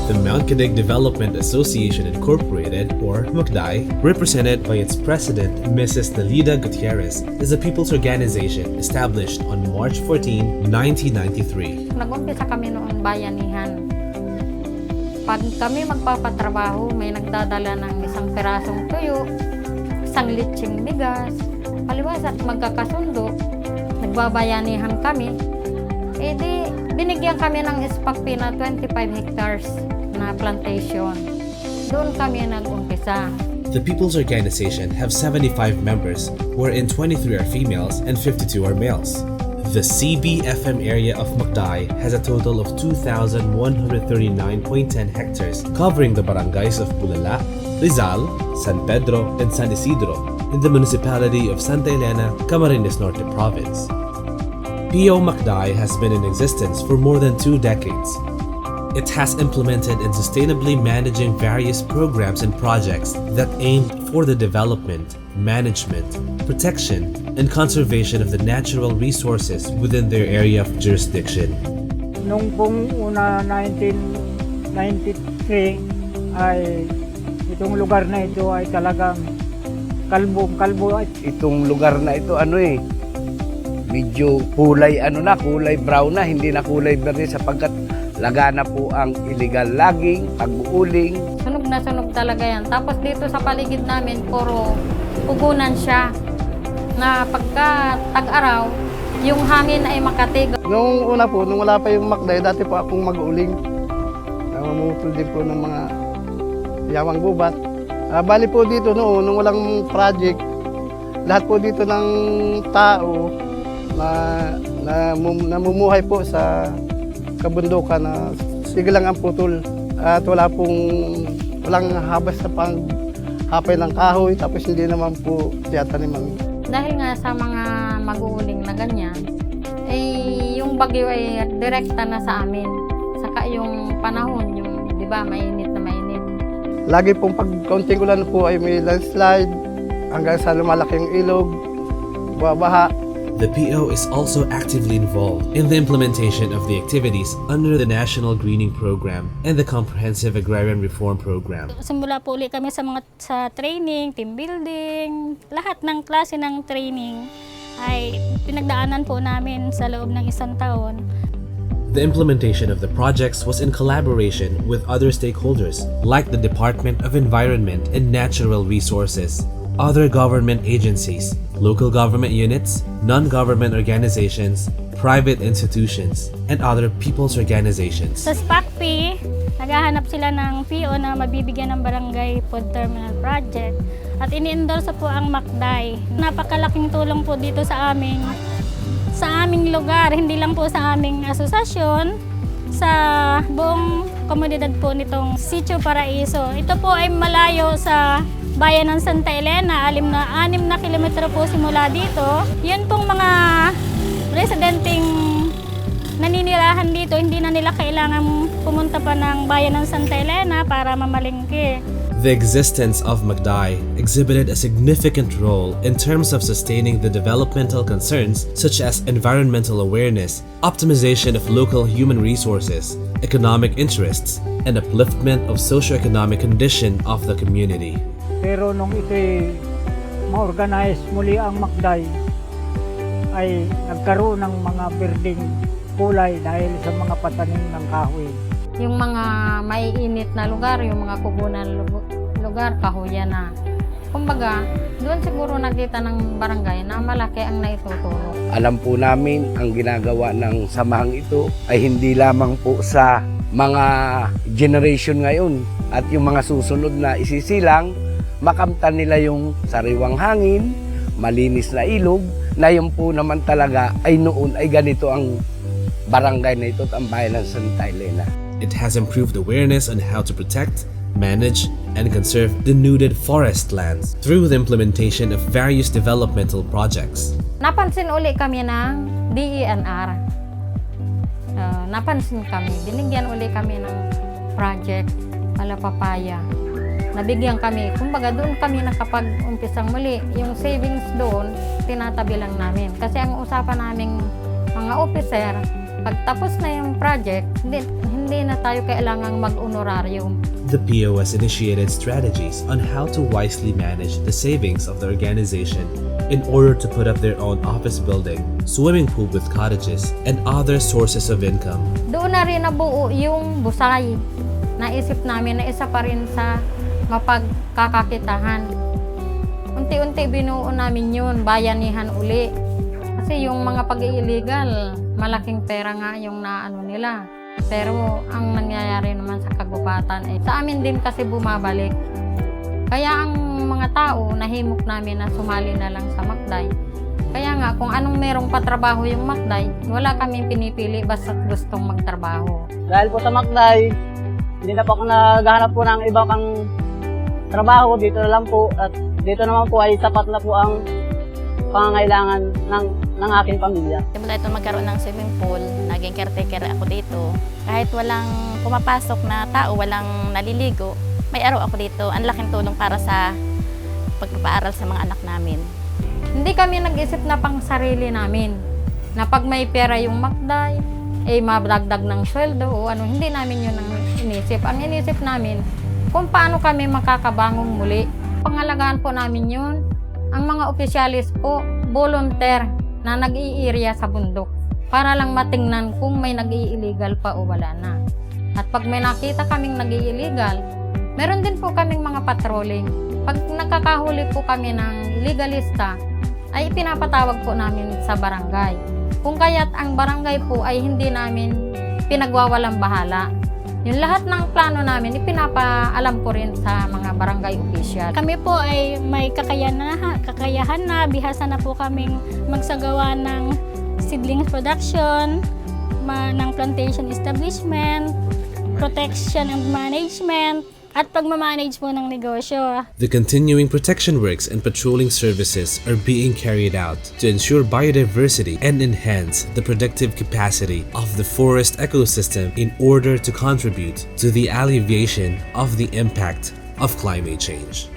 The Mount Cadig Development Association Incorporated, or MCDI, represented by its president, Mrs. Dalida Gutierrez, is a people's organization established on March 14, 1993. Nag-umpisa kami noon bayanihan. Pag kami magpapatrabaho, may nagdadala ng isang pirasong tuyo, isang litseng bigas, paliwas at magkakasundo, nagbabayanihan kami. Eh di, binigyan kami ng SPACP na 25 hectares na plantation. Doon kami nag-umpisa. The People's Organization have 75 members, wherein 23 are females and 52 are males. The CBFM area of MCDI has a total of 2,139.10 hectares, covering the barangays of Bulala, Rizal, San Pedro, and San Isidro in the municipality of Santa Elena, Camarines Norte Province. PO MCDI has been in existence for more than 2 decades. It has implemented and sustainably managing various programs and projects that aim for the development, management, protection, and conservation of the natural resources within their area of jurisdiction. Nung pong una 1993 ay itong lugar na ito ay talagang kalbo. Itong lugar na ito medyo kulay kulay brown na, hindi na kulay verde sapagkat lagana po ang illegal logging, pag-uuling. Sunog na sunog talaga yan. Tapos dito sa paligid namin, puro pugunan siya. Na pagka tag-araw, yung hangin ay makatig. Nung una po, nung wala pa yung MCDI, dati po akong mag-uuling. Mamutol din po ng mga yawang gubat. Bali po dito noon, nung walang project, lahat po dito ng tao na namumuhay po sa kabundukan na sige lang ang putol. At walang habas sa panghapay ng kahoy, tapos hindi naman po tiyataniman. Dahil nga sa mga mag-uuling na ganyan, yung bagyo ay direkta na sa amin. Saka yung panahon, di ba, mainit na mainit. Lagi pong pag kaunting ulan po ay may landslide, hanggang sa lumalaki yung ilog, buwabaha. The PO is also actively involved in the implementation of the activities under the National Greening Program and the Comprehensive Agrarian Reform Program. Simula po ulit kami sa training, team building, lahat ng klase ng training ay pinagdaanan po namin sa loob ng 1 taon. The implementation of the projects was in collaboration with other stakeholders like the Department of Environment and Natural Resources, other government agencies, local government units, non-government organizations, private institutions, and other people's organizations. Sa SPACP, naghahanap sila ng PO na mabibigyan ng barangay food terminal project at ini-endorse po ang MCDI. Napakalaking tulong po dito sa aming lugar, hindi lang po sa aming asosasyon, sa buong komunidad po nitong Sitio Paraiso. Ito po ay malayo sa bayan ng Santa Elena, 6 na kilometro po simula dito. Yun pong mga residenteng naninirahan dito, hindi na nila kailangan pumunta pa ng bayan ng Santa Elena para mamalengke. The existence of MCDI exhibited a significant role in terms of sustaining the developmental concerns such as environmental awareness, optimization of local human resources, economic interests, and upliftment of socio-economic condition of the community. Pero nung ito'y ma-organize muli ang MCDI, ay nagkaroon ng mga berdeng kulay dahil sa mga patanim ng kahoy. Yung mga maiinit na lugar, yung mga kubunan lugar, kahoyan na. Kumbaga, doon siguro nakita ng barangay na malaki ang naitutulong. Alam po namin ang ginagawa ng samahang ito ay hindi lamang po sa mga generation ngayon at yung mga susunod na isisilang, makamtan nila yung sariwang hangin, malinis na ilog, na yun po naman talaga ay noon ay ganito ang barangay na ito at ang bayan ng Santa Elena. It has improved awareness on how to protect, manage, and conserve denuded forest lands through the implementation of various developmental projects. Napansin uli kami ng DENR. Napansin kami, binigyan uli kami ng project, Palapapaya. Nabigyan kami, kumbaga doon kami nakapag-umpisang muli. Yung savings doon, tinatabi lang namin. Kasi ang usapan naming mga officer, pag tapos na yung project, hindi na tayo kailangang mag-honorarium. The PO has initiated strategies on how to wisely manage the savings of the organization in order to put up their own office building, swimming pool with cottages, and other sources of income. Doon na rin nabuo yung busay. Naisip namin na isa pa rin sa mapagkakakitahan. Unti-unti binuo namin yun, bayanihan uli. Kasi yung mga pag-illegal, malaking pera nga yung naano nila. Pero ang nangyayari naman sa kagubatan, sa amin din kasi bumabalik. Kaya ang mga tao, nahimok namin na sumali na lang sa Makday. Kaya nga, kung anong merong patrabaho yung Makday, wala kaming pinipili basta gustong magtrabaho. Dahil po sa Makday, hindi na po ako naghahanap po ng ibang pang trabaho. Dito na lang po. At dito naman po ay sapat na po ang pangangailangan ng aking pamilya. Simula ito magkaroon ng swimming pool, naging caretaker ako dito. Kahit walang pumapasok na tao, walang naliligo, may araw ako dito. Ang laking tulong para sa pagpapaaral sa mga anak namin. Hindi kami nag-isip na pang sarili namin. Na pag may pera yung Makday, madagdag ng sweldo o ano, hindi namin yun ang inisip. Ang inisip namin, kung paano kami makakabangong muli. Pangalagaan po namin yun. Ang mga opisyalis po, volunteer na nag-i-area sa bundok para lang matingnan kung may nag-i-illegal pa o wala na. At pag may nakita kaming nag-i-illegal, meron din po kaming mga patrolling. Pag nakakahuli po kami ng illegalista, ay pinapatawag po namin sa barangay. Kung kaya't ang barangay po ay hindi namin pinagwawalang bahala. Yung lahat ng plano namin, ipinapaalam ko rin sa mga barangay official. Kami po ay may kakayahan na, bihasa na po kaming magsagawa ng seedlings production, ng plantation establishment, protection and management, at pagmamanage po ng negosyo. The continuing protection works and patrolling services are being carried out to ensure biodiversity and enhance the productive capacity of the forest ecosystem in order to contribute to the alleviation of the impact of climate change.